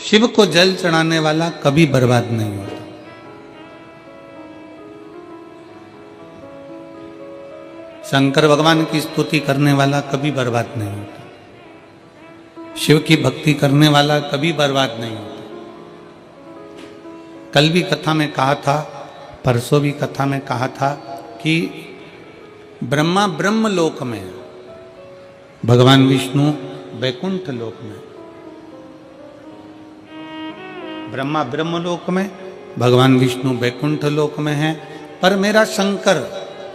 शिव को जल चढ़ाने वाला कभी बर्बाद नहीं होता। शंकर भगवान की स्तुति करने वाला कभी बर्बाद नहीं होता। शिव की भक्ति करने वाला कभी बर्बाद नहीं होता। कल भी कथा में कहा था, परसों भी कथा में कहा था कि ब्रह्मा ब्रह्म लोक में, भगवान विष्णु वैकुंठ लोक में। ब्रह्मा ब्रह्म लोक में, भगवान विष्णु वैकुंठ लोक में है। पर मेरा शंकर,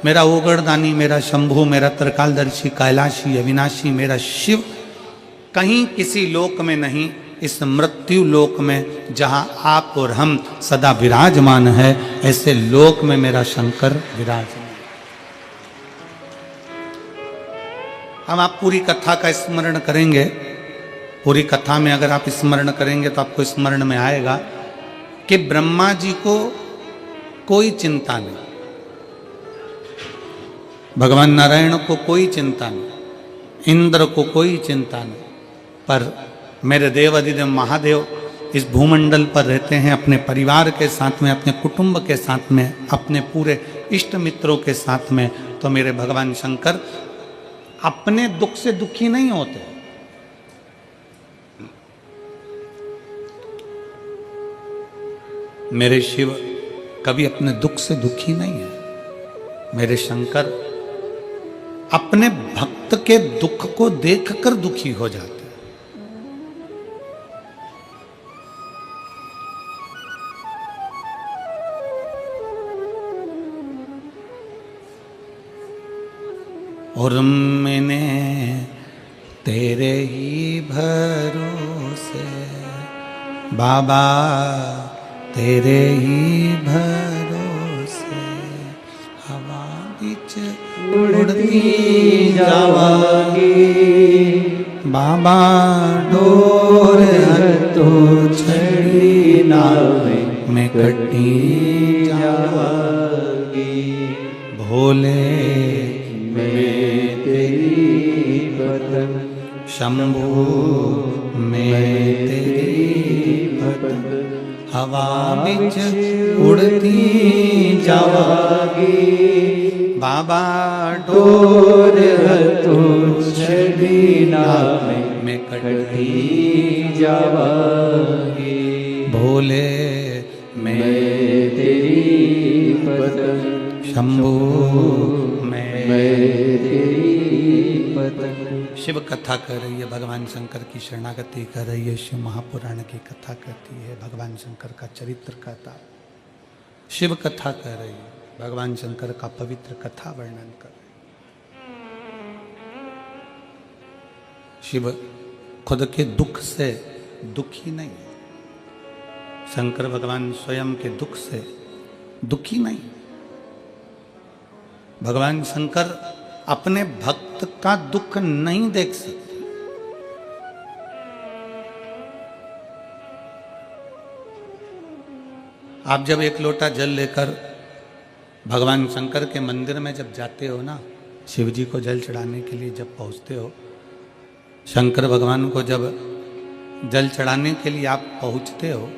मेरा ओगड़दानी, मेरा शंभु, मेरा त्रिकालदर्शी, कैलाशी, अविनाशी, मेरा शिव कहीं किसी लोक में नहीं, इस मृत्यु लोक में जहां आप और हम सदा विराजमान है, ऐसे लोक में मेरा शंकर विराजमान। अब आप पूरी कथा का स्मरण करेंगे, पूरी कथा में अगर आप स्मरण करेंगे तो आपको स्मरण में आएगा कि ब्रह्मा जी को कोई चिंता नहीं, भगवान नारायण को कोई चिंता नहीं, इंद्र को कोई चिंता नहीं, पर मेरे देव अधिदेव महादेव इस भूमंडल पर रहते हैं अपने परिवार के साथ में, अपने कुटुंब के साथ में, अपने पूरे इष्ट मित्रों के साथ में। तो मेरे भगवान शंकर अपने दुख से दुखी नहीं होते। मेरे शिव कभी अपने दुख से दुखी नहीं है। मेरे शंकर अपने भक्त के दुख को देखकर दुखी हो जाते हैं। और मैंने तेरे ही भरोसे बाबा, तेरे ही भरोसे हवा बीच उड़ती जावागी बाबा, डोर तो छड़ी नावे में कटी जावागी। भोले मैं तेरी पतंग, शंभू मैं तेरी पतंग, हवा बिच उड़ती जावागी बाबा, डोर तो छड़ी नावे में कटी जावागी। भोले मैं तेरी पतंग, शंभू मैं तेरी पतंग। शिव कथा कर रही है, भगवान शंकर की शरणागति कर रही है, शिव महापुराण की कथा करती है, भगवान शंकर का चरित्र कहता, शिव कथा कर रही है, भगवान शंकर का पवित्र कथा वर्णन कर रही है। शिव खुद के दुख से दुखी नहीं है, शंकर भगवान स्वयं के दुख से दुखी नहीं। भगवान शंकर अपने भक्त का दुख नहीं देख सकते। आप जब एक लोटा जल लेकर भगवान शंकर के मंदिर में जब जाते हो ना, शिव जी को जल चढ़ाने के लिए जब पहुंचते हो, शंकर भगवान को जब जल चढ़ाने के लिए आप पहुंचते हो,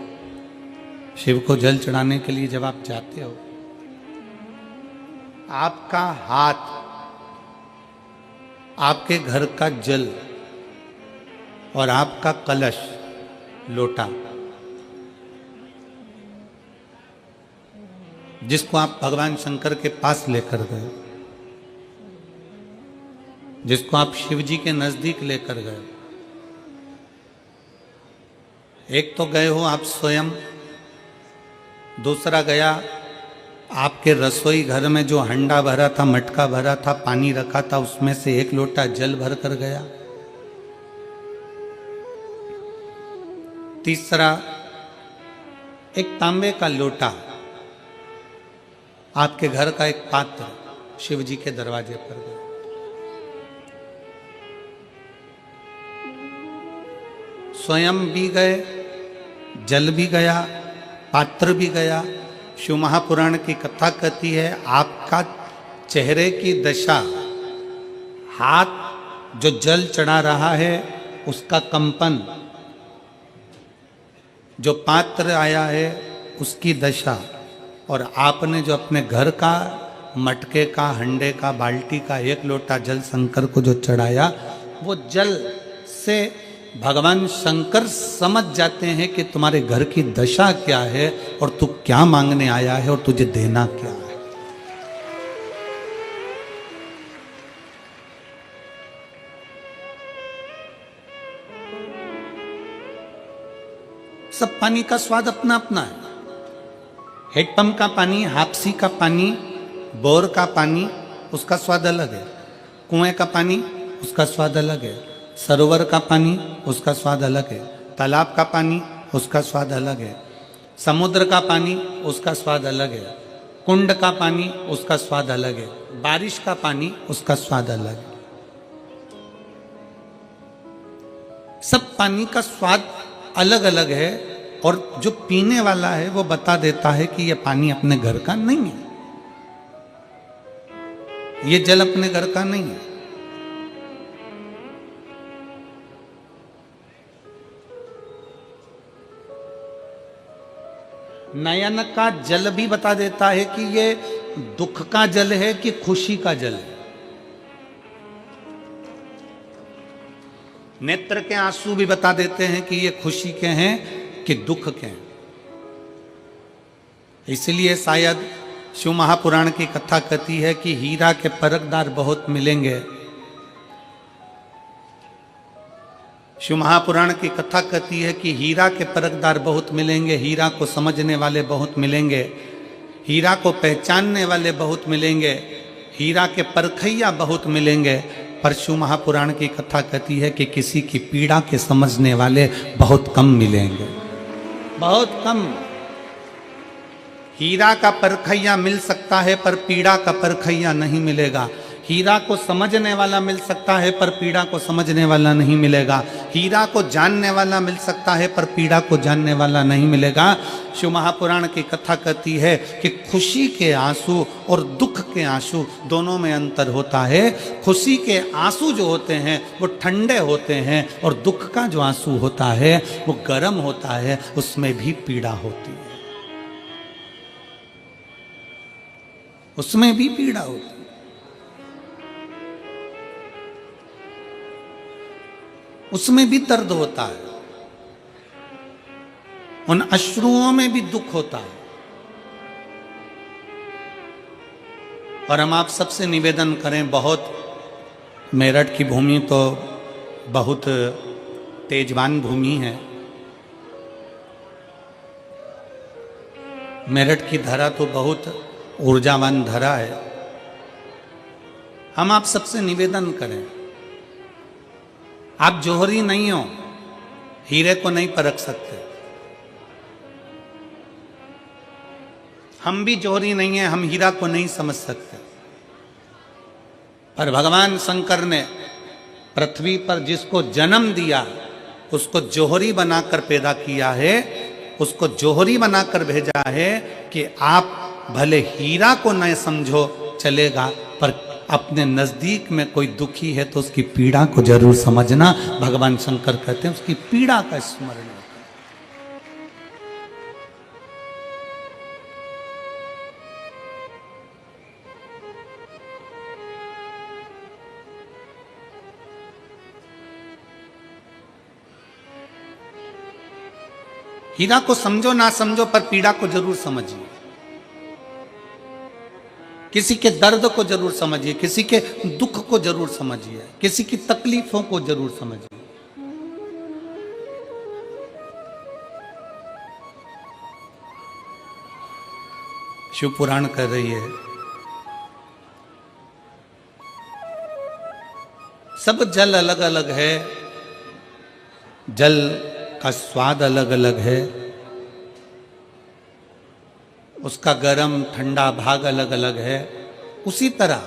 शिव को जल चढ़ाने के लिए जब आप जाते हो, आपका हाथ, आपके घर का जल और आपका कलश, लोटा, जिसको आप भगवान शंकर के पास लेकर गए, जिसको आप शिव जी के नजदीक लेकर गए, एक तो गए हो आप स्वयं, दूसरा गया आपके रसोई घर में जो हंडा भरा था, मटका भरा था, पानी रखा था, उसमें से एक लोटा जल भर कर गया। तीसरा एक तांबे का लोटा, आपके घर का एक पात्र शिव जी के दरवाजे पर गया। स्वयं भी गए, जल भी गया, पात्र भी गया। शिव महापुराण की कथा कहती है, आपका चेहरे की दशा, हाथ जो जल चढ़ा रहा है उसका कंपन, जो पात्र आया है उसकी दशा, और आपने जो अपने घर का मटके का, हंडे का, बाल्टी का 1 लोटा जल शंकर को जो चढ़ाया, वो जल से भगवान शंकर समझ जाते हैं कि तुम्हारे घर की दशा क्या है और तू क्या मांगने आया है और तुझे देना क्या है। सब पानी का स्वाद अपना अपना है। हेडपंप का पानी, हापसी का पानी, बोर का पानी, उसका स्वाद अलग है। कुएं का पानी, उसका स्वाद अलग है। सरोवर का पानी, उसका स्वाद अलग है। तालाब का पानी, उसका स्वाद अलग है। समुद्र का पानी, उसका स्वाद अलग है। कुंड का पानी, उसका स्वाद अलग है। बारिश का पानी, उसका स्वाद अलग है। सब पानी का स्वाद अलग अलग है, और जो पीने वाला है वो बता देता है कि यह पानी अपने घर का नहीं है, ये जल अपने घर का नहीं है। नयन का जल भी बता देता है कि ये दुख का जल है कि खुशी का जल है। नेत्र के आंसू भी बता देते हैं कि ये खुशी के हैं कि दुख के हैं। इसलिए शायद शिव महापुराण की कथा कहती है कि हीरा के परखदार बहुत मिलेंगे। शिव महापुराण की कथा कहती है कि हीरा के परखदार बहुत मिलेंगे, हीरा को समझने वाले बहुत मिलेंगे, हीरा को पहचानने वाले बहुत मिलेंगे, हीरा के परखैया बहुत मिलेंगे। पर शिव महापुराण की कथा कहती है कि किसी की पीड़ा के समझने वाले बहुत कम मिलेंगे, बहुत कम। हीरा का परखैया मिल सकता है पर पीड़ा का परखैया नहीं मिलेगा। हीरा को समझने वाला मिल सकता है पर पीड़ा को समझने वाला नहीं मिलेगा। हीरा को जानने वाला मिल सकता है पर पीड़ा को जानने वाला नहीं मिलेगा। शिव महापुराण की कथा कहती है कि खुशी के आंसू और दुख के आंसू दोनों में अंतर होता है। खुशी के आंसू जो होते हैं वो ठंडे होते हैं, और दुख का जो आंसू होता है वो गर्म होता है, उसमें भी पीड़ा होती है, उसमें भी पीड़ा होती है। उसमें भी दर्द होता है, उन अश्रुओं में भी दुख होता है। और हम आप सबसे निवेदन करें, बहुत मेरठ की भूमि तो बहुत तेजवान भूमि है। मेरठ की धरा तो बहुत ऊर्जावान धरा है। हम आप सबसे निवेदन करें, आप जौहरी नहीं हो, हीरे को नहीं परख सकते। हम भी जौहरी नहीं है, हम हीरा को नहीं समझ सकते। पर भगवान शंकर ने पृथ्वी पर जिसको जन्म दिया उसको जौहरी बनाकर पैदा किया है, उसको जौहरी बनाकर भेजा है कि आप भले हीरा को न समझो चलेगा, पर अपने नजदीक में कोई दुखी है तो उसकी पीड़ा को जरूर समझना। भगवान शंकर कहते हैं उसकी पीड़ा का स्मरण। हीरा को समझो ना समझो पर पीड़ा को जरूर समझिए, किसी के दर्द को जरूर समझिए, किसी के दुख को जरूर समझिए, किसी की तकलीफों को जरूर समझिए। शिव पुराण कर रही है, सब जल अलग अलग है, जल का स्वाद अलग अलग है, उसका गर्म ठंडा भाग अलग अलग है। उसी तरह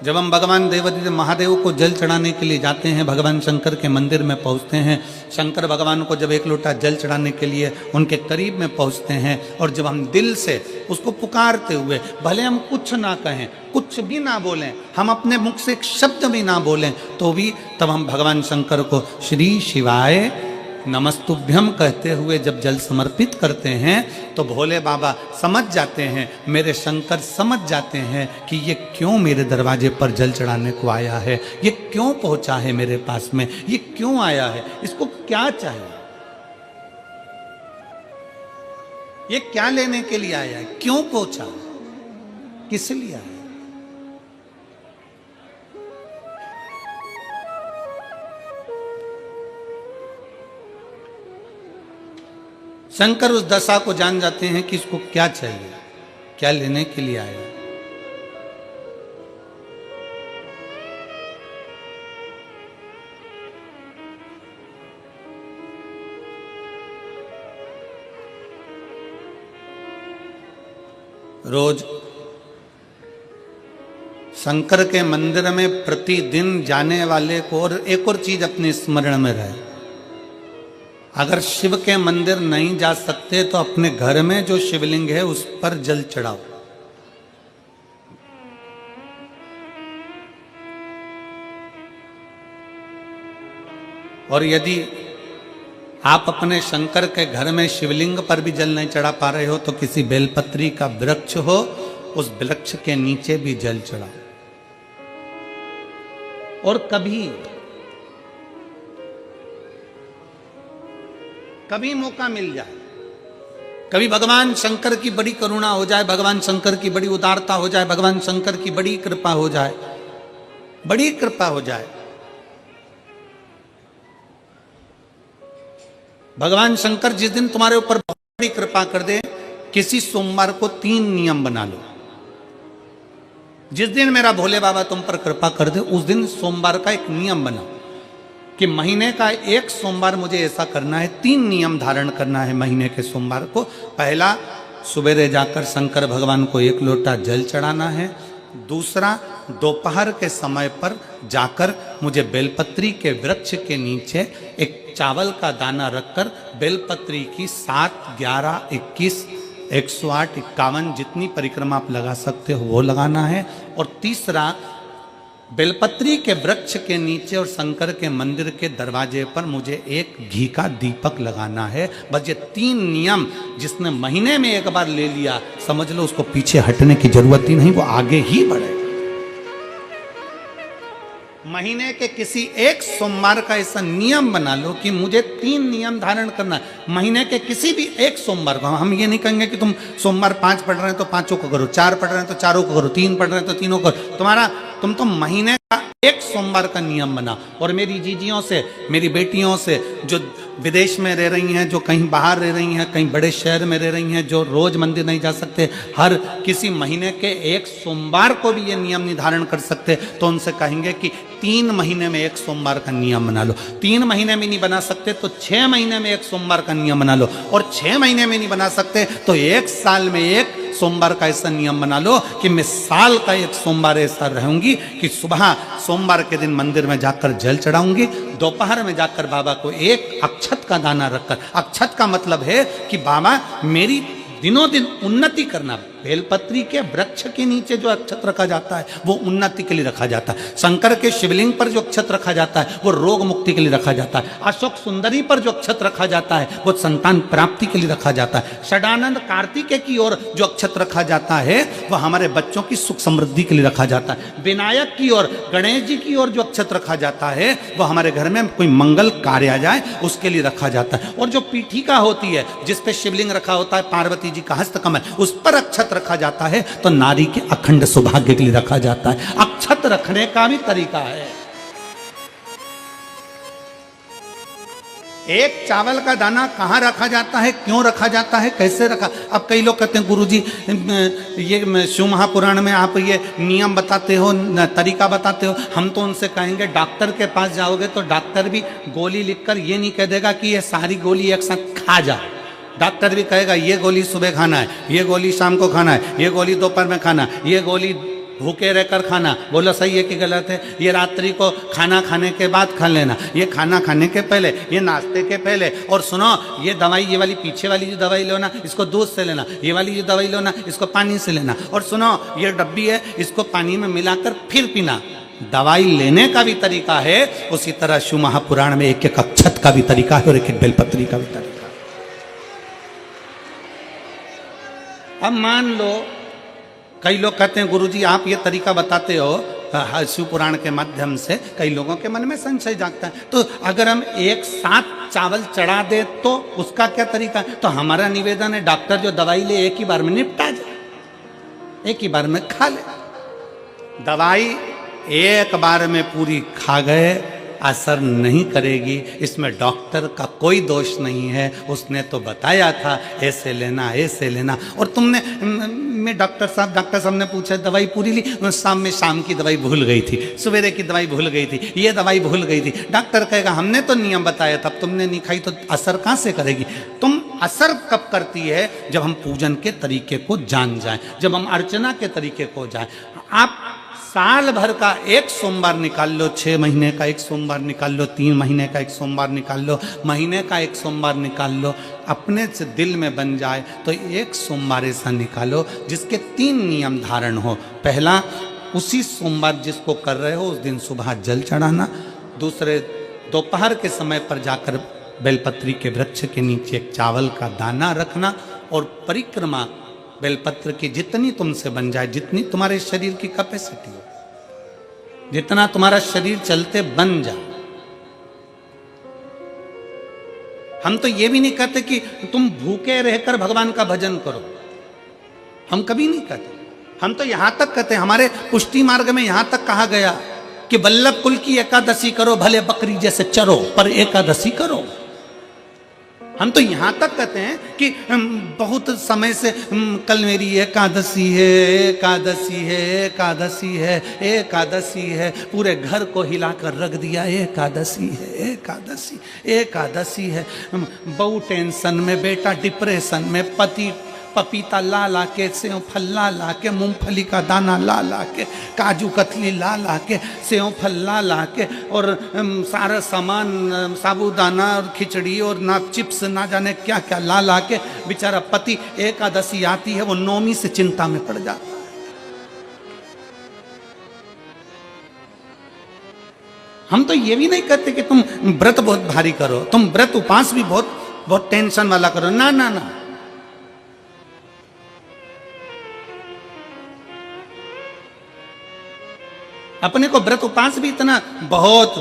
जब हम भगवान देवादिदेव महादेव को जल चढ़ाने के लिए जाते हैं, भगवान शंकर के मंदिर में पहुंचते हैं, शंकर भगवान को जब 1 लोटा जल चढ़ाने के लिए उनके करीब में पहुंचते हैं, और जब हम दिल से उसको पुकारते हुए, भले हम कुछ ना कहें, कुछ भी ना बोलें, हम अपने मुख से एक शब्द भी ना बोलें, तो भी तब हम भगवान शंकर को श्री शिवाय नमस्तुभ्यम कहते हुए जब जल समर्पित करते हैं तो भोले बाबा समझ जाते हैं, मेरे शंकर समझ जाते हैं कि ये क्यों मेरे दरवाजे पर जल चढ़ाने को आया है, ये क्यों पहुंचा है मेरे पास में, ये क्यों आया है, इसको क्या चाहिए, ये क्या लेने के लिए आया है, क्यों पहुंचा, किस लिए आया। शंकर उस दशा को जान जाते हैं कि इसको क्या चाहिए, क्या लेने के लिए आया। रोज शंकर के मंदिर में प्रतिदिन जाने वाले को और एक और चीज अपने स्मरण में रहे, अगर शिव के मंदिर नहीं जा सकते तो अपने घर में जो शिवलिंग है उस पर जल चढ़ाओ। और यदि आप अपने शंकर के घर में शिवलिंग पर भी जल नहीं चढ़ा पा रहे हो तो किसी बेलपत्री का वृक्ष हो, उस वृक्ष के नीचे भी जल चढ़ाओ। और कभी मौका मिल जाए, कभी भगवान शंकर की बड़ी करुणा हो जाए, भगवान शंकर की बड़ी उदारता हो जाए, भगवान शंकर की बड़ी कृपा हो जाए, बड़ी कृपा हो जाए, भगवान शंकर जिस दिन तुम्हारे ऊपर बहुत बड़ी कृपा कर दे, किसी सोमवार को 3 नियम बना लो। जिस दिन मेरा भोले बाबा तुम पर कृपा कर दे उस दिन सोमवार का एक नियम बनाओ कि महीने का एक सोमवार मुझे ऐसा करना है, 3 नियम धारण करना है महीने के सोमवार को। पहला, सुबेरे जाकर शंकर भगवान को 1 लोटा जल चढ़ाना है। दूसरा, दोपहर के समय पर जाकर मुझे बेलपत्री के वृक्ष के नीचे एक चावल का दाना रखकर बेलपत्री की 7, 11, 21, 108, 51 जितनी परिक्रमा आप लगा सकते हो वो लगाना है। और तीसरा, बेलपत्री के वृक्ष के नीचे और शंकर के मंदिर के दरवाजे पर मुझे एक घी का दीपक लगाना है। बस ये 3 नियम जिसने महीने में एक बार ले लिया, समझ लो उसको पीछे हटने की जरूरत ही नहीं, वो आगे ही बढ़े। महीने के किसी एक सोमवार का ऐसा नियम बना लो कि मुझे 3 नियम धारण करना है महीने के किसी भी एक सोमवार को। हम ये नहीं कहेंगे कि तुम सोमवार 5 पढ़ रहे हैं तो 5 को करो, 4 पढ़ रहे हैं तो 4 को करो, 3 पढ़ रहे हैं तो 3 को करो। तुम तो महीने का एक सोमवार का नियम बना। और मेरी जीजियों से, मेरी बेटियों से जो विदेश में रह रही हैं, जो कहीं बाहर रह रही हैं, कहीं बड़े शहर में रह रही हैं, जो रोज मंदिर नहीं जा सकते, हर किसी महीने के एक सोमवार को भी ये नियम निर्धारण कर सकते, तो उनसे कहेंगे कि 3 महीने में एक सोमवार का नियम बना लो। 3 महीने में नहीं बना सकते तो 6 महीने में एक सोमवार का नियम बना लो। और 6 महीने में नहीं बना सकते तो 1 साल में एक सोमवार का ऐसा नियम बना लो कि मैं साल का एक सोमवार ऐसा रहूंगी कि सुबह सोमवार के दिन मंदिर में जाकर जल चढ़ाऊंगी, दोपहर में जाकर बाबा को एक अक्षत का दाना रखकर, अक्षत का मतलब है कि बाबा मेरी दिनों दिन उन्नति करना। बेलपत्री के वृक्ष के नीचे जो अक्षत रखा जाता है वो उन्नति के लिए रखा जाता है। शंकर के शिवलिंग पर जो अक्षत रखा जाता है वो रोग मुक्ति के लिए रखा जाता है। अशोक सुंदरी पर जो अक्षत रखा जाता है वो संतान प्राप्ति के लिए रखा जाता है। षडानंद कार्तिकेय की ओर जो अक्षत रखा जाता है वह हमारे बच्चों की सुख समृद्धि के लिए रखा जाता है। विनायक की ओर, गणेश जी की ओर जो अक्षत रखा जाता है वह हमारे घर में कोई मंगल कार्य आ जाए उसके लिए रखा जाता है। और जो पीठिका होती है जिस पे शिवलिंग रखा होता है, पार्वती जी का हस्तकमल, उस पर अक्षत रखा जाता है तो नारी के अखंड सौभाग्य के लिए रखा जाता है। अक्षत रखने का भी तरीका है। एक चावल का दाना कहां रखा जाता है, क्यों रखा जाता है, कैसे रखा। अब कई लोग कहते हैं गुरुजी ये शिव महापुराण में आप ये नियम बताते हो, तरीका बताते हो। हम तो उनसे कहेंगे डॉक्टर के पास जाओगे तो डॉक्टर भी गोली लिखकर ये नहीं कह देगा कि ये सारी गोली एक साथ खा जा। डॉक्टर भी कहेगा ये गोली सुबह खाना है, ये गोली शाम को खाना है, ये गोली दोपहर में खाना, ये गोली भूखे रहकर खाना। बोलो सही है कि गलत है। ये रात्रि को खाना खाने के बाद खा लेना, ये खाना खाने के पहले, ये नाश्ते के पहले। और सुनो ये दवाई, ये वाली पीछे वाली जो दवाई लो ना इसको दूध से लेना, ये वाली जो दवाई लो ना इसको पानी से लेना। और सुनो ये डब्बी है इसको पानी में मिलाकर फिर पीना। दवाई लेने का भी तरीका है। उसी तरह शिव महापुराण में एक एक अक्षत का भी तरीका है और एक बेलपत्री का भी तरीका है। अब मान लो कई लोग कहते हैं गुरुजी आप ये तरीका बताते हो शिव पुराण के माध्यम से, कई लोगों के मन में संशय जागता है, तो अगर हम एक साथ चावल चढ़ा दे तो उसका क्या तरीका है? तो हमारा निवेदन है डॉक्टर जो दवाई ले एक ही बार में निपटा जाए, एक ही बार में खा ले। दवाई एक बार में पूरी खा गए असर नहीं करेगी, इसमें डॉक्टर का कोई दोष नहीं है, उसने तो बताया था ऐसे लेना ऐसे लेना। और तुमने मैं डॉक्टर साहब ने पूछा दवाई पूरी ली, शाम की दवाई भूल गई थी, सवेरे की दवाई भूल गई थी, ये दवाई भूल गई थी। डॉक्टर कहेगा हमने तो नियम बताया था, तुमने नहीं खाई तो असर कहाँ से करेगी? तुम असर कब करती है? जब हम पूजन के तरीके को जान जाएं, जब हम अर्चना के तरीके को जाएं। आप साल भर का एक सोमवार निकाल लो, 6 महीने का एक सोमवार निकाल लो, 3 महीने का एक सोमवार निकाल लो, महीने का एक सोमवार निकाल लो, अपने से दिल में बन जाए तो एक सोमवार ऐसा निकालो जिसके 3 नियम धारण हो। पहला, उसी सोमवार जिसको कर रहे हो उस दिन सुबह जल चढ़ाना। दूसरे, दोपहर के समय पर जाकर बेलपत्री के वृक्ष के नीचे एक चावल का दाना रखना और परिक्रमा बेलपत्र की जितनी तुमसे बन जाए, जितनी तुम्हारे शरीर की कैपेसिटी हो, जितना तुम्हारा शरीर चलते बन जाए। हम तो ये भी नहीं कहते कि तुम भूखे रहकर भगवान का भजन करो, हम कभी नहीं कहते। हम तो यहां तक कहते हैं, हमारे पुष्टि मार्ग में यहां तक कहा गया कि वल्लभ कुल की एकादशी करो, भले बकरी जैसे चरो पर एकादशी करो। हम तो यहाँ तक कहते हैं कि बहुत समय से कल मेरी एकादशी है, एकादशी है, एकादशी है, एकादशी है, पूरे घर को हिलाकर रख दिया, एकादशी है, एकादशी, एकादशी है। बहू टेंशन में, बेटा डिप्रेशन में, पति पपीता ला ला के, सेव फल ला ला के, मूंगफली का दाना ला ला के, काजू कतली ला ला के, सेव फल ला ला के, और सारा सामान साबूदाना और खिचड़ी और ना चिप्स ना जाने क्या क्या ला ला के, बेचारा पति एकादशी आती है वो नौमी से चिंता में पड़ जाता है। हम तो ये भी नहीं कहते कि तुम व्रत बहुत भारी करो, तुम व्रत उपास भी बहुत बहुत टेंशन वाला करो, ना ना ना। अपने को व्रत उपास भी इतना बहुत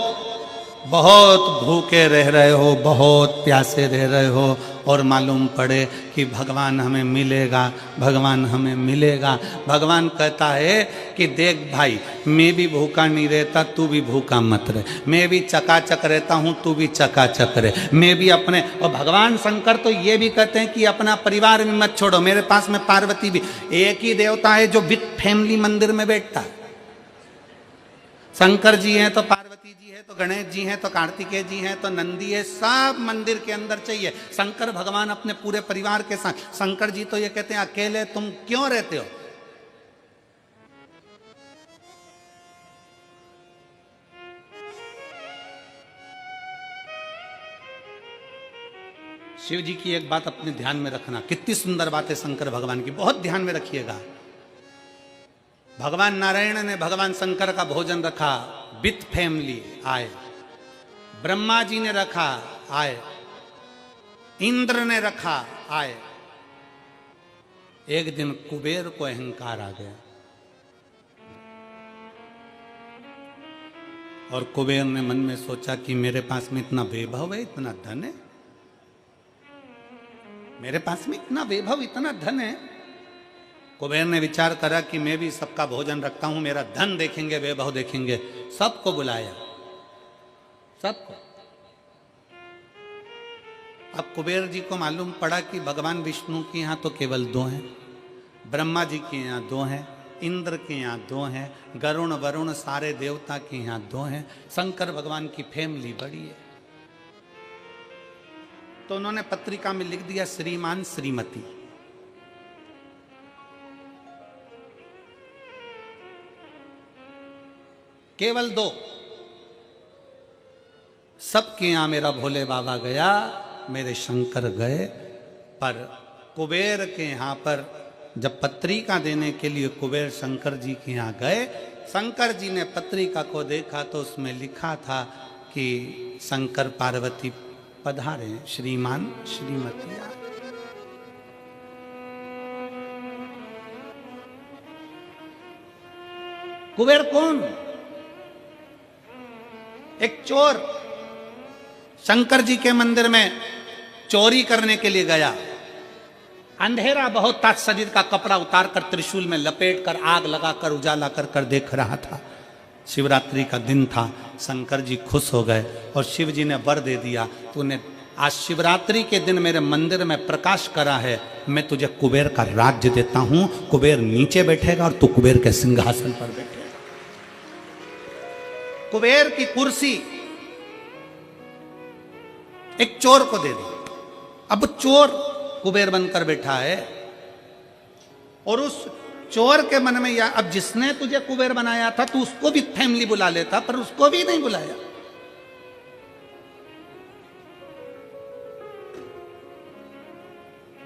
बहुत भूखे रह रहे हो, बहुत प्यासे रह रहे हो, और मालूम पड़े कि भगवान हमें मिलेगा, भगवान हमें मिलेगा। भगवान कहता है कि देख भाई, मैं भी भूखा नहीं रहता, तू भी भूखा मत रहे, मैं भी चकाचक रहता हूँ, तू भी चकाचक रहे, मैं भी अपने। और भगवान शंकर तो ये भी कहते हैं कि अपना परिवार भी मत छोड़ो। मेरे पास में पार्वती भी, एक ही देवता है जो विद फैमिली मंदिर में बैठता है। शंकर जी हैं तो पार्वती जी है, तो गणेश जी हैं, तो कार्तिकेय जी हैं, तो नंदी है, सब मंदिर के अंदर चाहिए। शंकर भगवान अपने पूरे परिवार के साथ। शंकर जी तो ये कहते हैं अकेले तुम क्यों रहते हो? शिव जी की एक बात अपने ध्यान में रखना, कितनी सुंदर बात है शंकर भगवान की, बहुत ध्यान में रखिएगा। भगवान नारायण ने भगवान शंकर का भोजन रखा, विथ फैमिली आए। ब्रह्मा जी ने रखा, आए। इंद्र ने रखा, आए। एक दिन कुबेर को अहंकार आ गया और कुबेर ने मन में सोचा कि मेरे पास में इतना वैभव है, इतना धन है, मेरे पास में इतना वैभव, इतना धन है। कुबेर ने विचार करा कि मैं भी सबका भोजन रखता हूं, मेरा धन देखेंगे, वैभव देखेंगे। सबको बुलाया, सबको। अब कुबेर जी को मालूम पड़ा कि भगवान विष्णु के यहाँ तो केवल 2 हैं, ब्रह्मा जी के यहाँ 2 हैं, इंद्र के यहाँ 2 हैं, गरुण वरुण सारे देवता के यहाँ 2 हैं, शंकर भगवान की फैमिली बड़ी है। तो उन्होंने पत्रिका में लिख दिया श्रीमान श्रीमती। केवल 2। सबके यहां मेरा भोले बाबा गया, मेरे शंकर गए, पर कुबेर के यहां पर जब पत्रिका देने के लिए कुबेर शंकर जी के यहां गए, शंकर जी ने पत्रिका को देखा तो उसमें लिखा था कि शंकर पार्वती पधारे श्रीमान श्रीमती। कुबेर कौन? एक चोर शंकर जी के मंदिर में चोरी करने के लिए गया। अंधेरा बहुत था, शरीर का कपड़ा उतारकर त्रिशूल में लपेटकर आग लगाकर उजाला कर देख रहा था। शिवरात्रि का दिन था। शंकर जी खुश हो गए और शिव जी ने वर दे दिया, तूने आज शिवरात्रि के दिन मेरे मंदिर में प्रकाश करा है, मैं तुझे कुबेर का राज्य देता हूं। कुबेर नीचे बैठेगा और तू कुबेर के सिंहासन पर बैठेगा। कुबेर की कुर्सी एक चोर को दे दी। अब चोर कुबेर बनकर बैठा है और उस चोर के मन में या अब जिसने तुझे कुबेर बनाया था तू उसको भी फैमिली बुला लेता, पर उसको भी नहीं बुलाया।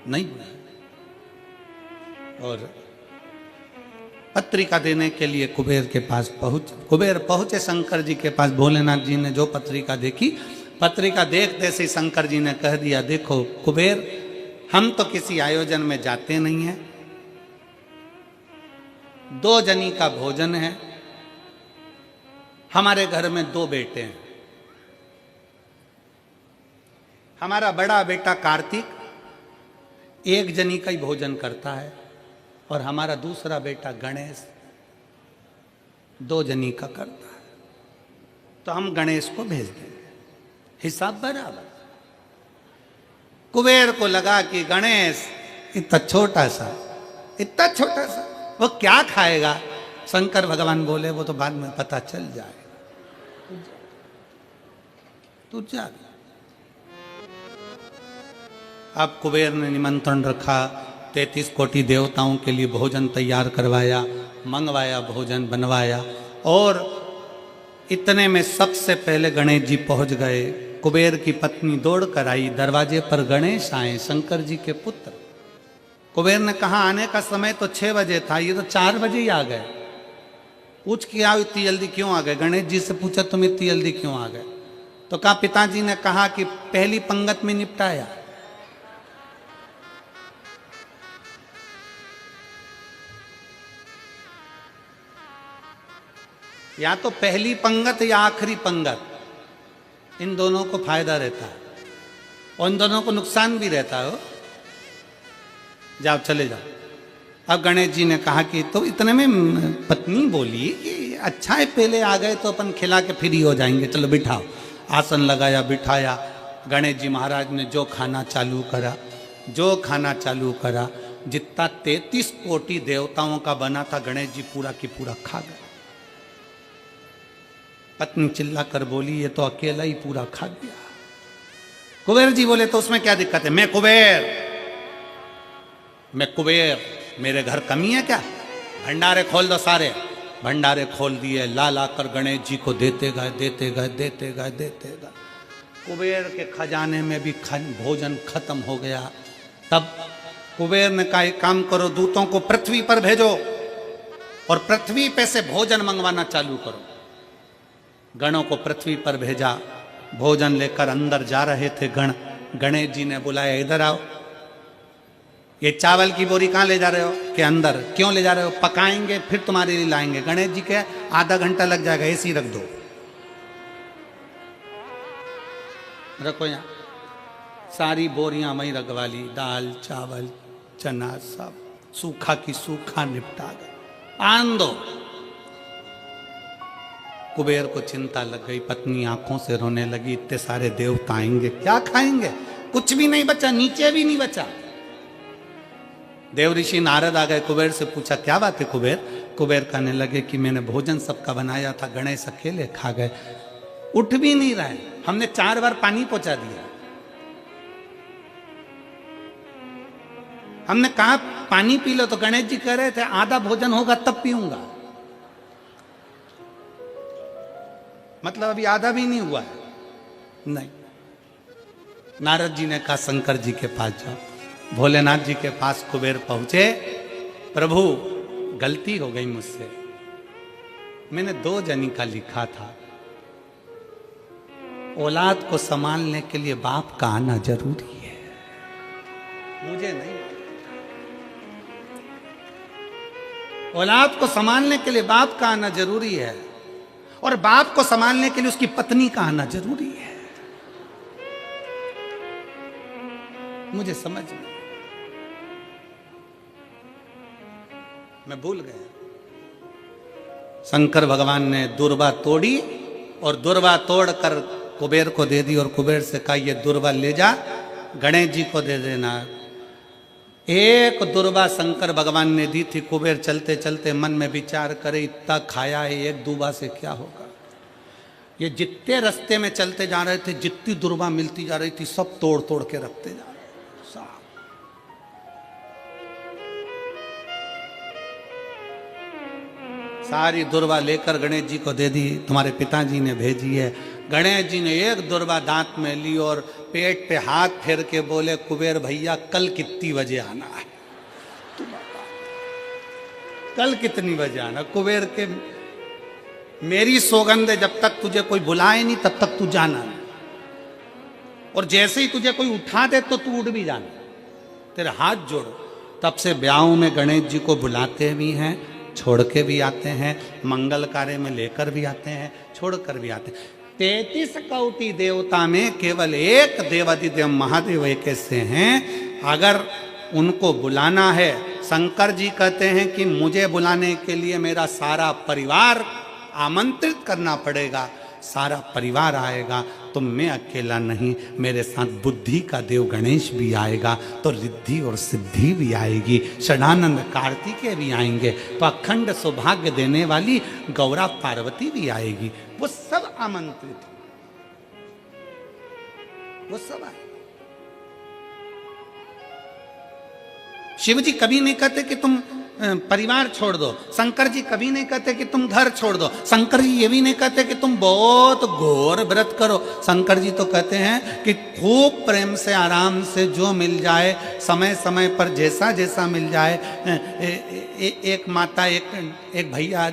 नहीं बुलाया। और पत्रिका देने के लिए कुबेर के पास कुबेर पहुंचे शंकर जी के पास। भोलेनाथ जी ने जो पत्रिका देखी, पत्रिका देखते से शंकर जी ने कह दिया, देखो कुबेर, हम तो किसी आयोजन में जाते नहीं हैं, 2 जनी का भोजन है, हमारे घर में 2 बेटे हैं। हमारा बड़ा बेटा कार्तिक 1 जनी का ही भोजन करता है और हमारा दूसरा बेटा गणेश 2 जनी का करता है, तो हम गणेश को भेज देंगे, हिसाब बराबर। कुबेर को लगा कि गणेश इतना छोटा सा वो क्या खाएगा। शंकर भगवान बोले, वो तो बाद में पता चल जाएगा, तू जा। अब कुबेर ने निमंत्रण रखा, 33 कोटि देवताओं के लिए भोजन तैयार करवाया, मंगवाया, भोजन बनवाया। और इतने में सबसे पहले गणेश जी पहुंच गए। कुबेर की पत्नी दौड़ कर आई, दरवाजे पर गणेश आए, शंकर जी के पुत्र। कुबेर ने कहा आने का समय तो 6 बजे था, ये तो 4 बजे ही आ गए। पूछ के आओ इतनी जल्दी क्यों आ गए। गणेश जी से पूछा तुम इतनी जल्दी क्यों आ गए, तो कहा पिताजी ने कहा कि पहली पंगत में निपटाया। या तो पहली पंगत या आखिरी पंगत, इन दोनों को फायदा रहता है और इन दोनों को नुकसान भी रहता है। जाओ चले जाओ। अब गणेश जी ने कहा कि तो इतने में पत्नी बोली कि अच्छा है पहले आ गए तो अपन खिला के फ्री हो जाएंगे, चलो बिठाओ। आसन लगाया, बिठाया। गणेश जी महाराज ने जो खाना चालू करा, जितना 33 कोटि देवताओं का बना था गणेश जी पूरा की पूरा खा गए। पत्नी चिल्ला कर बोली ये तो अकेला ही पूरा खा गया। कुबेर जी बोले तो उसमें क्या दिक्कत है, मैं कुबेर, मेरे घर कमी है क्या? भंडारे खोल दो सारे। भंडारे खोल दिए, ला कर गणेश जी को देते गए। कुबेर के खजाने में भी भोजन खत्म हो गया। तब कुबेर ने कहा एक काम करो, दूतों को पृथ्वी पर भेजो और पृथ्वी पे से भोजन मंगवाना चालू करो। गणों को पृथ्वी पर भेजा, भोजन लेकर अंदर जा रहे थे गण। गणेश जी ने बुलाया, इधर आओ, ये चावल की बोरी कहाँ ले जा रहे हो? कि अंदर। क्यों ले जा रहे हो? पकाएंगे फिर तुम्हारे लिए लाएंगे। गणेश जी के आधा घंटा लग जाएगा, ऐसे ही रख दो, रखो यहाँ। सारी बोरियां वहीं रखवा ली, दाल चावल चना सब सूखा की सूखा निपटा गए। आन दो। कुबेर को चिंता लग गई, पत्नी आंखों से रोने लगी, इतने सारे देवता आएंगे क्या खाएंगे? कुछ भी नहीं बचा, नीचे भी नहीं बचा। देव ऋषि नारद आ गए, कुबेर से पूछा क्या बात है कुबेर? कुबेर कहने लगे कि मैंने भोजन सबका बनाया था, गणेश अकेले खा गए, उठ भी नहीं रहे, हमने 4 बार पानी पहुंचा दिया। हमने कहा पानी पी लो, तो गणेश जी कह रहे थे आधा भोजन होगा तब पीऊंगा। मतलब अभी आधा भी नहीं हुआ है। नहीं। नारद जी ने कहा शंकर जी के पास जाओ। भोलेनाथ जी के पास कुबेर पहुंचे, प्रभु गलती हो गई मुझसे, मैंने 2 जनी का लिखा था, औलाद को संभालने के लिए बाप का आना जरूरी है। मुझे नहीं, औलाद को संभालने के लिए बाप का आना जरूरी है, और बाप को संभालने के लिए उसकी पत्नी का आना जरूरी है। मुझे समझ में, मैं भूल गया। शंकर भगवान ने दुर्वा तोड़ी और दुर्वा तोड़कर कुबेर को दे दी और कुबेर से कहा ये दुर्वा ले जा, गणेश जी को दे देना। एक दुर्वा शंकर भगवान ने दी थी। कुबेर चलते चलते मन में विचार करे, इतना खाया है, एक दुर्वा से क्या होगा। ये जितने रास्ते में चलते जा रहे थे, जितनी दुर्वा मिलती जा रही थी, सब तोड़ तोड़ के रखते जा रहे। सारी दुर्वा लेकर गणेश जी को दे दी, तुम्हारे पिताजी ने भेजी है। गणेश जी ने एक दुर्वा दांत में ली और पेट पे हाथ फेर के बोले, कुबेर भैया कल कितनी बजे आना है? कल कितनी बजे आना? कुबेर के मेरी सौगंध है, जब तक तुझे कोई बुलाए नहीं तब तक तू जाना नहीं, और जैसे ही तुझे कोई उठा दे तो तू उड़ भी जाना, तेरे हाथ जोड़ो। तब से ब्याहों में गणेश जी को बुलाते भी हैं, छोड़ के भी आते हैं, मंगल कार्य में लेकर भी आते हैं, छोड़ कर भी आते हैं। 33 कोटि देवता में केवल एक देवादिदेव महादेव एक ऐसे हैं, अगर उनको बुलाना है, शंकर जी कहते हैं कि मुझे बुलाने के लिए मेरा सारा परिवार आमंत्रित करना पड़ेगा, सारा परिवार आएगा, तो मैं अकेला नहीं, मेरे साथ बुद्धि का देव गणेश भी आएगा, तो रिद्धि और सिद्धि भी आएगी, षडानंद कार्तिकेय भी आएंगे, तो अखंड सौभाग्य देने वाली गौरा पार्वती भी आएगी। वो सब आमंत्रित, वो सब आए। शिव जी कभी नहीं कहते कि तुम परिवार छोड़ दो, शंकर जी कभी नहीं कहते कि तुम घर छोड़ दो, शंकर जी ये भी नहीं कहते कि तुम बहुत घोर व्रत करो। शंकर जी तो कहते हैं कि खूब प्रेम से आराम से जो मिल जाए, समय समय पर जैसा जैसा मिल जाए। एक माता, एक भैया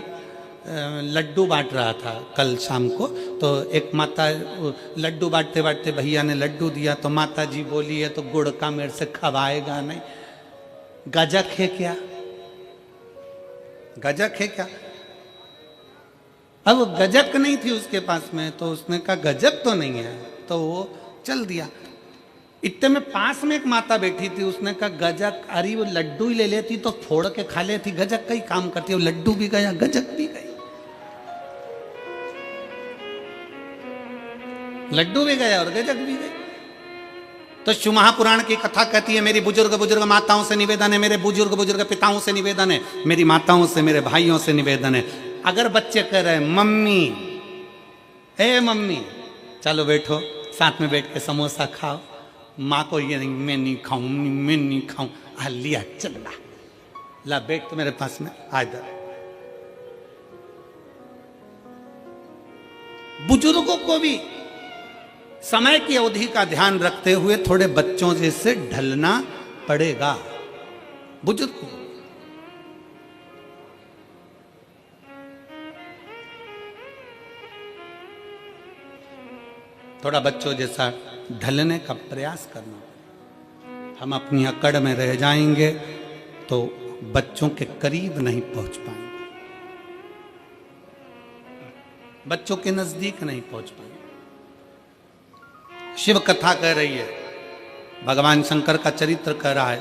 लड्डू बांट रहा था कल शाम को, तो एक माता लड्डू बांटते बांटते भैया ने लड्डू दिया, तो माता जी बोली है तो गुड़ का मेरे से खवाएगा नहीं, गजक है क्या? गजक है क्या? अब गजक नहीं थी उसके पास में, तो उसने कहा गजक तो नहीं है, तो वो चल दिया। इतने में पास में एक माता बैठी थी, उसने कहा गजक, अरे वो लड्डू ही ले लेती तो फोड़ के खा लेती, गजक का ही काम करती है। वो लड्डू भी गया, गजक भी गई, लड्डू भी गया और गजक भी गई। तो शिव महापुराण की कथा कहती है, मेरी बुजुर्ग बुजुर्ग माताओं से निवेदन है, मेरे बुजुर्ग बुजुर्ग पिताओं से निवेदन है, मेरी माताओं से, मेरे भाइयों से निवेदन है, अगर बच्चे कह रहे हैं मम्मी, ए मम्मी चलो बैठो साथ में बैठ के समोसा खाओ, माँ को ये नहीं, मैं नहीं खाऊं, मैं नहीं खाऊं, लिया चल ला बैठ तो मेरे पास में आ इधर। बुजुर्गों को भी समय की अवधि का ध्यान रखते हुए थोड़े बच्चों जैसे ढलना पड़ेगा। बुजुर्ग को थोड़ा बच्चों जैसा ढलने का प्रयास करना। हम अपनी अकड़ में रह जाएंगे तो बच्चों के करीब नहीं पहुंच पाएंगे, बच्चों के नजदीक नहीं पहुंच पाएंगे। शिव कथा कह रही है, भगवान शंकर का चरित्र कह रहा है।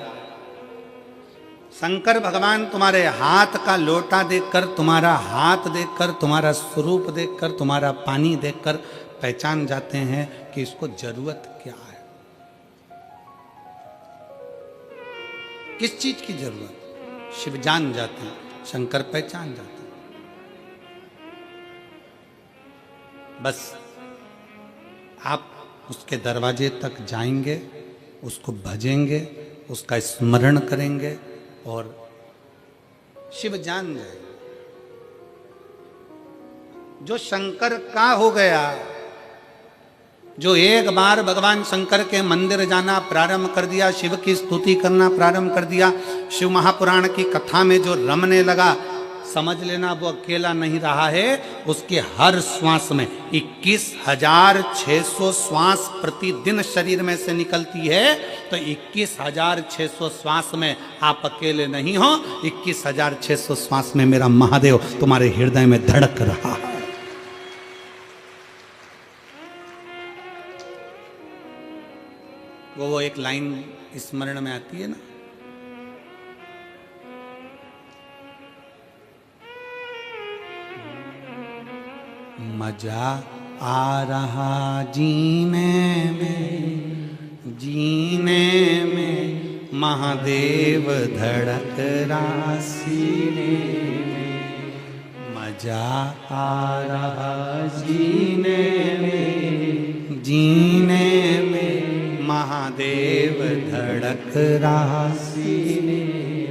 शंकर भगवान तुम्हारे हाथ का लोटा देखकर, तुम्हारा हाथ देखकर, तुम्हारा स्वरूप देखकर, तुम्हारा पानी देखकर पहचान जाते हैं कि इसको जरूरत क्या है, किस चीज की जरूरत। शिव जान जाते हैं, शंकर पहचान जाते हैं। बस आप उसके दरवाजे तक जाएंगे, उसको भजेंगे, उसका स्मरण करेंगे और शिव जान जाएंगे। जो शंकर का हो गया, जो एक बार भगवान शंकर के मंदिर जाना प्रारंभ कर दिया, शिव की स्तुति करना प्रारंभ कर दिया, शिव महापुराण की कथा में जो रमने लगा, समझ लेना वो अकेला नहीं रहा है, उसके हर श्वास में 21,600 श्वास प्रतिदिन शरीर में से निकलती है। तो 21,600 श्वास में आप अकेले नहीं हो, 21,600 श्वास में मेरा महादेव तुम्हारे हृदय में धड़क रहा है। वो एक लाइन स्मरण में आती है ना, मजा आ रहा जीने में, जीने में महादेव धड़क रहा सीने में, मजा आ रहा जीने में, जीने में महादेव धड़क रहा सीने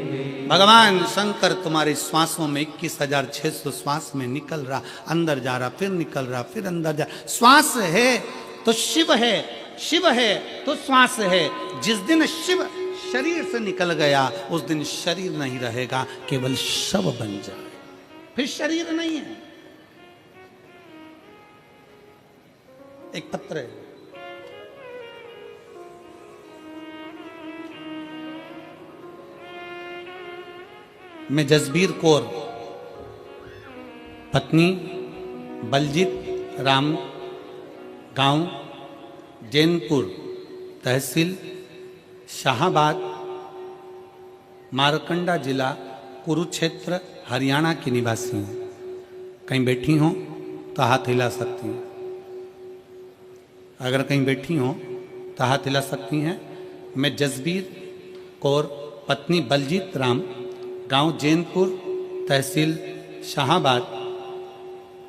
में। भगवान शंकर तुम्हारे श्वासों में 21,600 श्वास में निकल रहा, अंदर जा रहा, फिर निकल रहा, फिर अंदर जा। श्वास है तो शिव है, शिव है तो श्वास है। जिस दिन शिव शरीर से निकल गया उस दिन शरीर नहीं रहेगा, केवल शव बन जाए, फिर शरीर नहीं है। एक पत्र है, मैं जसबीर कौर, पत्नी बलजीत राम, गांव जैनपुर, तहसील शाहाबाद, मारकंडा जिला कुरुक्षेत्र, हरियाणा की निवासी हूँ। कहीं बैठी हो तो हाथ हिला सकती हैं, अगर कहीं बैठी हो तो हाथ हिला सकती हैं। मैं जसबीर कौर, पत्नी बलजीत राम, गांव जैनपुर, तहसील शाहाबाद,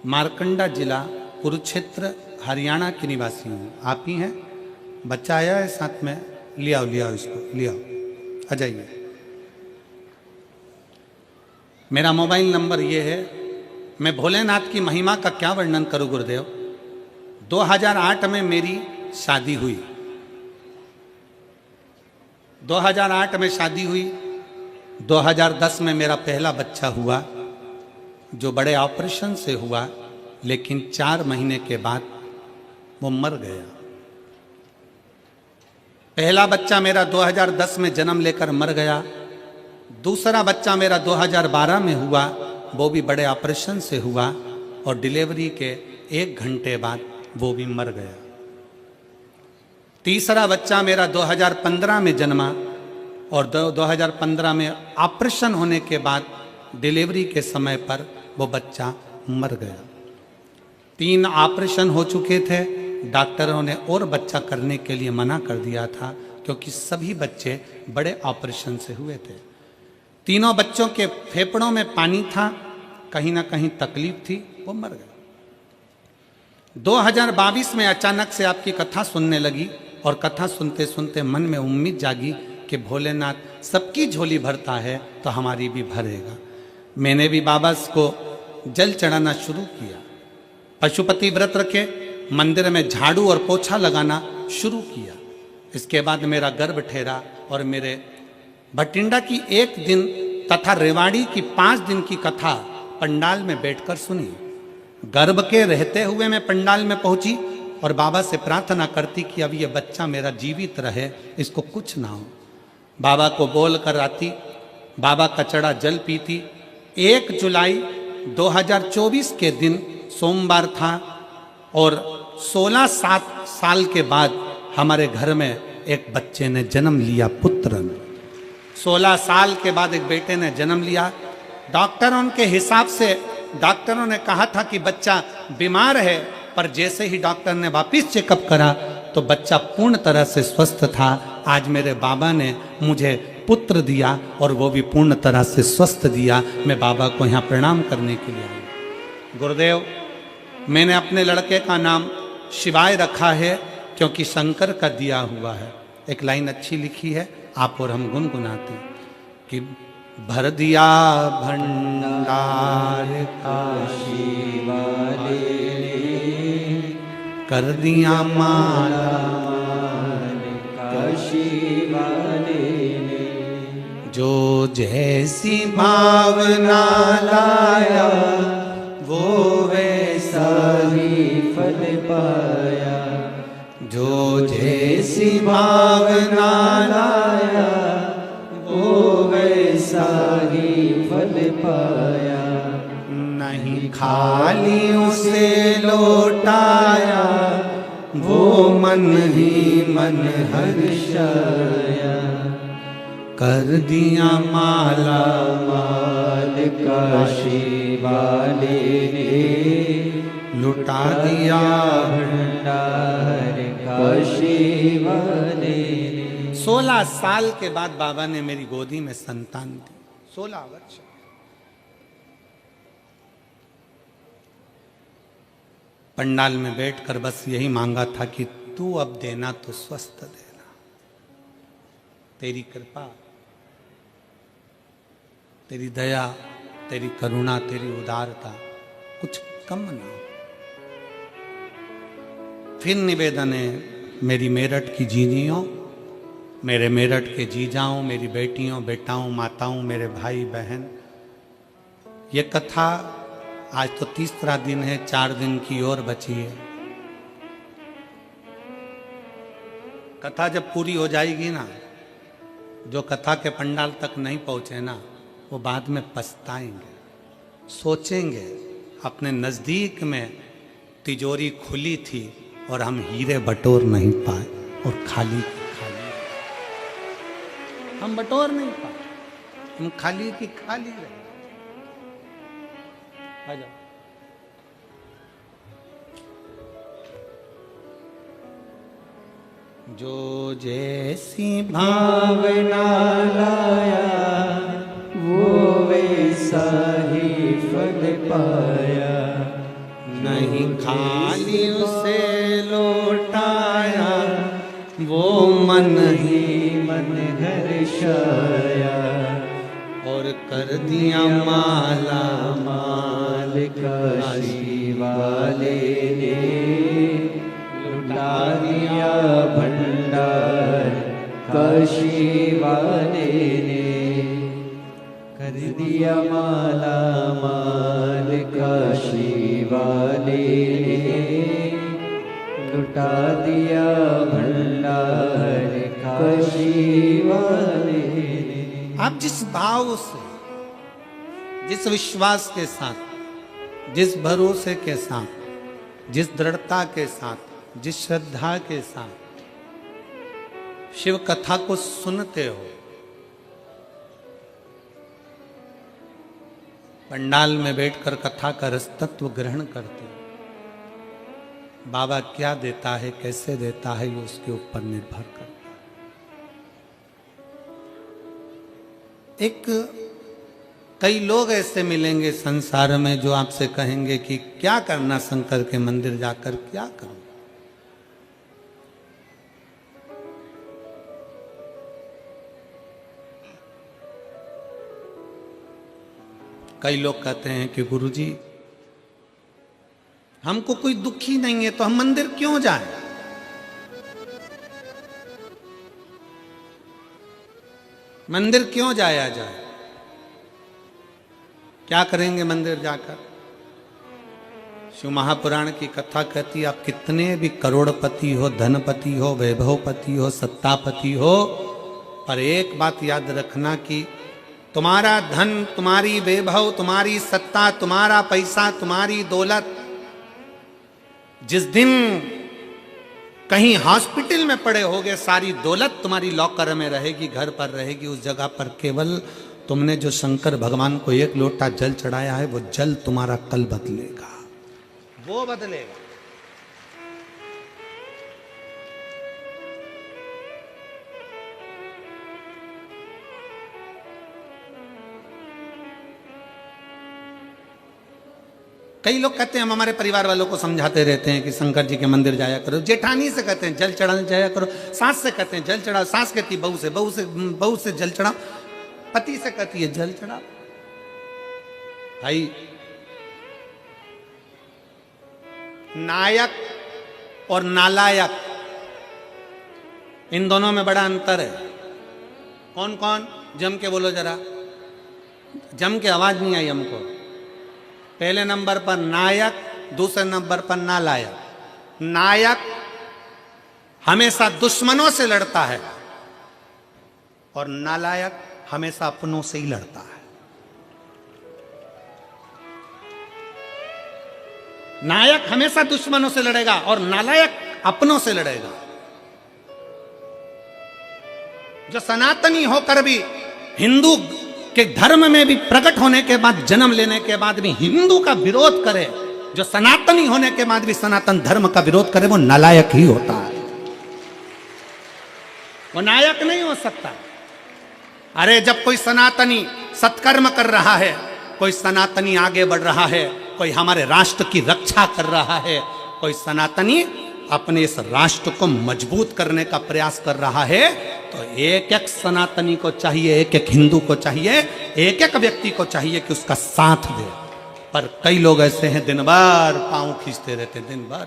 मारकंडा जिला कुरुक्षेत्र, हरियाणा की निवासी हूँ। आप ही हैं? बच्चा आया है साथ में, ले आओ, ले आओ, इसको ले आओ, आ जाइए। मेरा मोबाइल नंबर ये है। मैं भोलेनाथ की महिमा का क्या वर्णन करूं गुरुदेव। 2008 में मेरी शादी हुई, 2008 में शादी हुई। 2010 में मेरा पहला बच्चा हुआ, जो बड़े ऑपरेशन से हुआ, लेकिन 4 महीने के बाद वो मर गया। पहला बच्चा मेरा 2010 में जन्म लेकर मर गया। दूसरा बच्चा मेरा 2012 में हुआ, वो भी बड़े ऑपरेशन से हुआ, और डिलीवरी के 1 घंटे बाद वो भी मर गया। तीसरा बच्चा मेरा 2015 में जन्मा, और 2015 में ऑपरेशन होने के बाद डिलीवरी के समय पर वो बच्चा मर गया। 3 ऑपरेशन हो चुके थे, डॉक्टरों ने और बच्चा करने के लिए मना कर दिया था, क्योंकि सभी बच्चे बड़े ऑपरेशन से हुए थे। तीनों बच्चों के फेफड़ों में पानी था, कहीं ना कहीं तकलीफ थी, वो मर गए। 2022 में अचानक से आपकी कथा सुनने लगी, और कथा सुनते सुनते मन में उम्मीद जागी कि भोलेनाथ सबकी झोली भरता है तो हमारी भी भरेगा। मैंने भी बाबा को जल चढ़ाना शुरू किया, पशुपति व्रत रखे, मंदिर में झाड़ू और पोछा लगाना शुरू किया। इसके बाद मेरा गर्भ ठहरा, और मेरे भटिंडा की 1 दिन तथा रेवाड़ी की 5 दिन की कथा पंडाल में बैठकर सुनी। गर्भ के रहते हुए मैं पंडाल में पहुंची और बाबा से प्रार्थना करती कि अब ये बच्चा मेरा जीवित रहे, इसको कुछ ना हो। बाबा को बोल कर आती, बाबा का चढ़ा जल पीती। 1 जुलाई 2024 के दिन सोमवार था, और 16 साल के बाद हमारे घर में एक बच्चे ने जन्म लिया, पुत्र ने। 16 साल के बाद एक बेटे ने जन्म लिया। डॉक्टरों के हिसाब से डॉक्टरों ने कहा था कि बच्चा बीमार है, पर जैसे ही डॉक्टर ने वापिस चेकअप करा तो बच्चा पूर्ण तरह से स्वस्थ था। आज मेरे बाबा ने मुझे पुत्र दिया, और वो भी पूर्ण तरह से स्वस्थ दिया। मैं बाबा को यहाँ प्रणाम करने के लिए आया। गुरुदेव, मैंने अपने लड़के का नाम शिवाय रखा है, क्योंकि शंकर का दिया हुआ है। एक लाइन अच्छी लिखी है, आप और हम गुनगुनाते हैं कि भर दिया भंडार काशी वाले ने, कर दिया माला काशी वाले ने, जो जैसी भावना लाया वो वैसा ही फल पाया। जो जैसी भावना लाया वो वैसा ही फल पाया। नहीं खाली उसे लौटाया वो मन ही मन हर्षाया। कर दिया माला माल काशी वाले ने, लुटा दिया भंडार काशी वाले ने। 16 साल के बाद बाबा ने मेरी गोदी में संतान दी। 16 वर्ष। पंडाल में बैठकर बस यही मांगा था कि तू अब देना तो स्वस्थ देना। तेरी कृपा, तेरी दया, तेरी करुणा, तेरी उदारता कुछ कम ना हो। फिर निवेदन है मेरी मेरठ की जीजियों, मेरे मेरठ के जीजाओं, मेरी बेटियों, बेटाओं, माताओं, मेरे भाई बहन, ये कथा आज तो तीसरा दिन है, 4 दिन की और बची है। कथा जब पूरी हो जाएगी ना, जो कथा के पंडाल तक नहीं पहुंचे ना, वो बाद में पछताएंगे, सोचेंगे अपने नजदीक में तिजोरी खुली थी और हम हीरे बटोर नहीं पाए और खाली खाली हम बटोर नहीं पाए, हम खाली की खाली रहे। आ जाओ। जो जैसी भावना लाया वो वैसा ही फल पाया। नहीं खाली उसे लौटाया वो मन ही मन हर्षाया। और कर दिया माला माल काशी वाले ने, लुटा दिया भंडार काशी वाले ने। कर दिया माला माल काशी वाले ने, लुटा दिया भंडार काशी वाले ने। आप जिस भाव से, जिस विश्वास के साथ, जिस भरोसे के साथ, जिस दृढ़ता के साथ, जिस श्रद्धा के साथ शिव कथा को सुनते हो, पंडाल में बैठकर कथा का रस तत्व ग्रहण करते हो, बाबा क्या देता है, कैसे देता है, ये उसके ऊपर निर्भर करता है। कई लोग ऐसे मिलेंगे संसार में जो आपसे कहेंगे कि क्या करना शंकर के मंदिर जाकर, क्या करूं। कई लोग कहते हैं कि गुरुजी हमको कोई दुख ही नहीं है तो हम मंदिर क्यों जाएं। मंदिर क्यों जाया जाए, क्या करेंगे मंदिर जाकर। शिव महापुराण की कथा कहती है आप कितने भी करोड़पति हो, धनपति हो, वैभवपति हो, सत्तापति हो, पर एक बात याद रखना कि तुम्हारा धन, तुम्हारी वैभव, तुम्हारी सत्ता, तुम्हारा पैसा, तुम्हारी दौलत जिस दिन कहीं हॉस्पिटल में पड़े होगे, सारी दौलत तुम्हारी लॉकर में रहेगी, घर पर रहेगी। उस जगह पर केवल तुमने जो शंकर भगवान को 1 लोटा जल चढ़ाया है, वो जल तुम्हारा कल बदलेगा, वो बदलेगा। कई लोग कहते हैं हम हमारे परिवार वालों को समझाते रहते हैं कि शंकर जी के मंदिर जाया करो। जेठानी से कहते हैं जल चढ़ाने जाया करो, सास से कहते हैं जल चढ़ाओ, सास कहती है बहू से जल चढ़ाओ, पति से कहती है जल चढ़ाओ। भाई नायक और नालायक इन दोनों में बड़ा अंतर है। कौन कौन? जम के बोलो जरा, जम के आवाज नहीं आई हमको। पहले नंबर पर नायक, दूसरे नंबर पर नालायक। नायक हमेशा दुश्मनों से लड़ता है और नालायक हमेशा अपनों से ही लड़ता है। नायक हमेशा दुश्मनों से लड़ेगा और नालायक अपनों से लड़ेगा। जो सनातनी होकर भी हिंदू के धर्म में भी प्रकट होने के बाद, जन्म लेने के बाद भी हिंदू का विरोध करे, जो सनातनी होने के बाद भी सनातन धर्म का विरोध करे, वो नालायक ही होता है, वो नायक नहीं हो सकता। अरे जब कोई सनातनी सत्कर्म कर रहा है, कोई सनातनी आगे बढ़ रहा है, कोई हमारे राष्ट्र की रक्षा कर रहा है, कोई सनातनी अपने इस राष्ट्र को मजबूत करने का प्रयास कर रहा है, तो एक एक सनातनी को चाहिए, एक एक हिंदू को चाहिए, एक एक व्यक्ति को चाहिए कि उसका साथ दे। पर कई लोग ऐसे हैं दिन भर पांव खींचते रहते, दिन भर